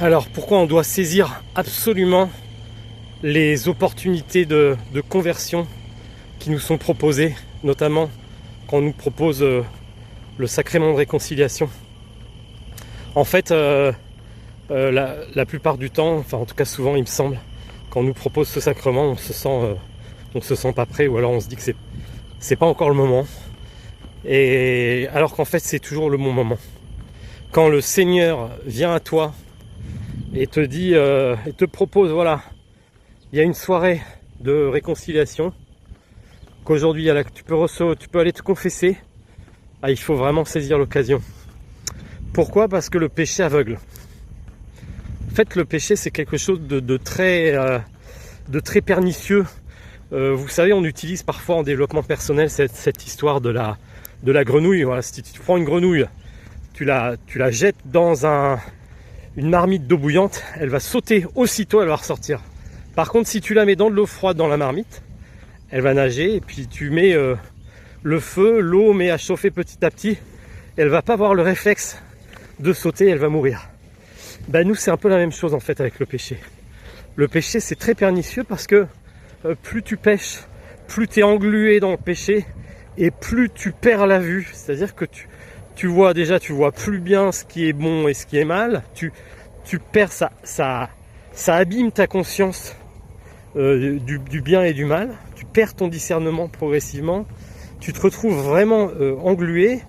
Alors pourquoi on doit saisir absolument les opportunités de conversion qui nous sont proposées, notamment quand on nous propose le sacrement de réconciliation. En fait, la plupart du temps, enfin en tout cas souvent il me semble, quand on nous propose ce sacrement, on se sent pas prêt, ou alors on se dit que c'est pas encore le moment. Et alors qu'en fait c'est toujours le bon moment. Quand le Seigneur vient à toi et te dit, et te propose, voilà, il y a une soirée de réconciliation, qu'aujourd'hui tu peux aller te confesser, il faut vraiment saisir l'occasion. Pourquoi ? Parce que le péché aveugle. En fait, le péché, c'est quelque chose de très pernicieux. Vous savez, on utilise parfois en développement personnel cette histoire de la grenouille. Voilà, si tu prends une grenouille, tu la jettes dans une marmite d'eau bouillante, elle va sauter aussitôt, elle va ressortir. Par contre, si tu la mets dans de l'eau froide dans la marmite, elle va nager, et puis tu mets le feu, l'eau met à chauffer petit à petit, elle va pas avoir le réflexe de sauter, elle va mourir. Ben nous, c'est un peu la même chose en fait avec le péché. Le péché, c'est très pernicieux parce que plus tu pêches, plus tu es englué dans le péché et plus tu perds la vue. C'est-à-dire que tu vois plus bien ce qui est bon et ce qui est mal. Tu perds ça abîme ta conscience du bien et du mal. Tu perds ton discernement progressivement. Tu te retrouves vraiment englué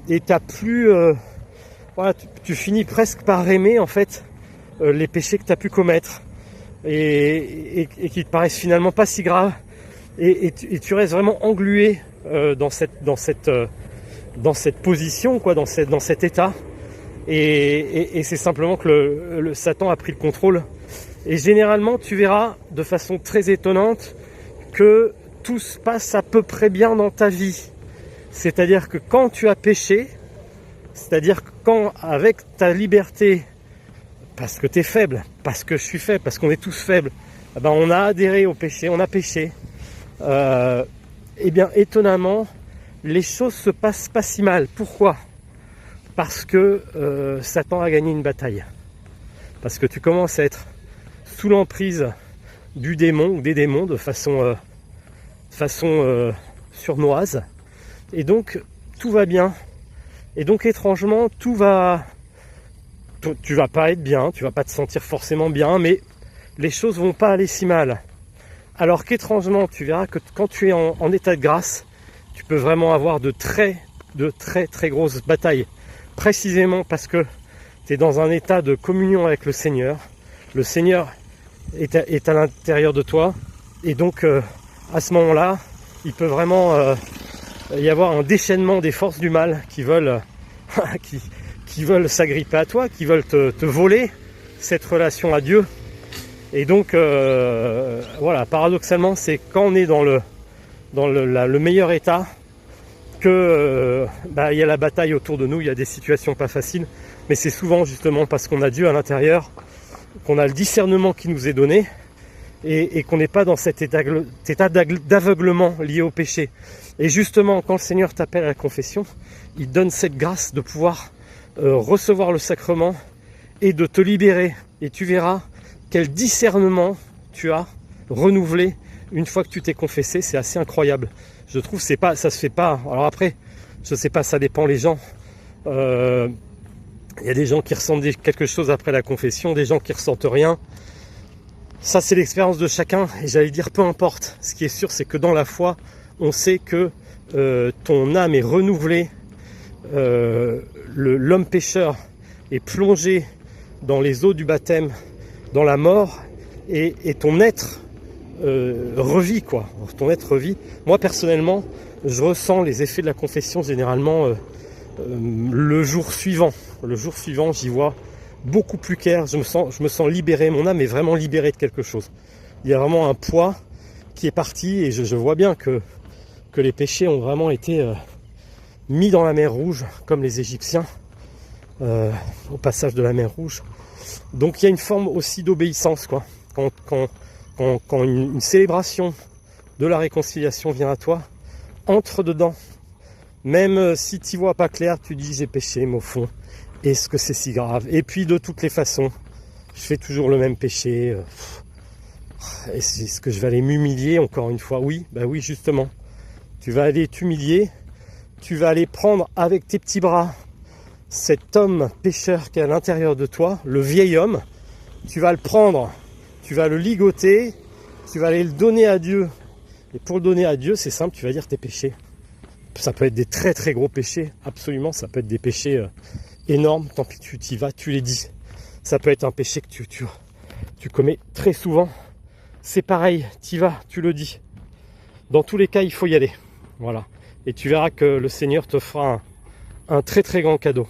et t'as plus voilà, tu finis presque par aimer en fait les péchés que tu as pu commettre et qui te paraissent finalement pas si graves et tu restes vraiment englué dans cette position, quoi, dans cet état et c'est simplement que le Satan a pris le contrôle. Et généralement tu verras de façon très étonnante que tout se passe à peu près bien dans ta vie. C'est-à-dire que quand tu as péché, c'est-à-dire que quand avec ta liberté, parce que tu es faible, parce que je suis faible, parce qu'on est tous faibles, on a adhéré au péché, on a péché, et bien étonnamment, les choses se passent pas si mal. Pourquoi ? Parce que Satan a gagné une bataille. Parce que tu commences à être sous l'emprise du démon ou des démons de façon surnoise. Et donc, tout va bien. Et donc, étrangement, tu vas pas être bien, tu vas pas te sentir forcément bien, mais les choses vont pas aller si mal. Alors qu'étrangement, tu verras que quand tu es en état de grâce, tu peux vraiment avoir de très très grosses batailles. Précisément parce que tu es dans un état de communion avec le Seigneur. Le Seigneur est à l'intérieur de toi. Et donc, à ce moment-là, il peut vraiment y avoir un déchaînement des forces du mal qui veulent qui veulent s'agripper à toi, qui veulent te voler cette relation à Dieu. Et donc, voilà, paradoxalement, c'est quand on est dans le meilleur état que il y a la bataille autour de nous, il y a des situations pas faciles, mais c'est souvent justement parce qu'on a Dieu à l'intérieur, qu'on a le discernement qui nous est donné et qu'on n'est pas dans cet état d'aveuglement lié au péché. Et justement, quand le Seigneur t'appelle à la confession, il donne cette grâce de pouvoir recevoir le sacrement et de te libérer. Et tu verras quel discernement tu as renouvelé une fois que tu t'es confessé. C'est assez incroyable. Je trouve que ça se fait pas. Alors après, je sais pas, ça dépend les gens. Il y a des gens qui ressentent quelque chose après la confession, des gens qui ressentent rien. Ça, c'est l'expérience de chacun. Et j'allais dire, peu importe. Ce qui est sûr, c'est que dans la foi, on sait que ton âme est renouvelée. L'homme pécheur est plongé dans les eaux du baptême, dans la mort, et ton être revit, quoi. Ton être revit. Moi, personnellement, je ressens les effets de la confession généralement le jour suivant. Le jour suivant, j'y vois beaucoup plus clair. Je me sens libéré. Mon âme est vraiment libérée de quelque chose. Il y a vraiment un poids qui est parti, et je vois bien que les péchés ont vraiment été mis dans la mer Rouge, comme les Égyptiens, au passage de la mer Rouge. Donc il y a une forme aussi d'obéissance, quoi. Quand une célébration de la réconciliation vient à toi, entre dedans. Même si tu vois pas clair, tu dis j'ai péché, mais au fond, est-ce que c'est si grave? Et puis de toutes les façons, je fais toujours le même péché. Est-ce que je vais aller m'humilier encore une fois? Oui, bah oui, justement. Tu vas aller t'humilier, tu vas aller prendre avec tes petits bras cet homme pécheur qui est à l'intérieur de toi, le vieil homme, tu vas le prendre, tu vas le ligoter, tu vas aller le donner à Dieu. Et pour le donner à Dieu, c'est simple, tu vas dire tes péchés. Ça peut être des très très gros péchés, absolument, ça peut être des péchés énormes, tant pis tu t'y vas, tu les dis. Ça peut être un péché que tu commets très souvent. C'est pareil, t'y vas, tu le dis. Dans tous les cas, il faut y aller. Voilà. Et tu verras que le Seigneur te fera un très très grand cadeau.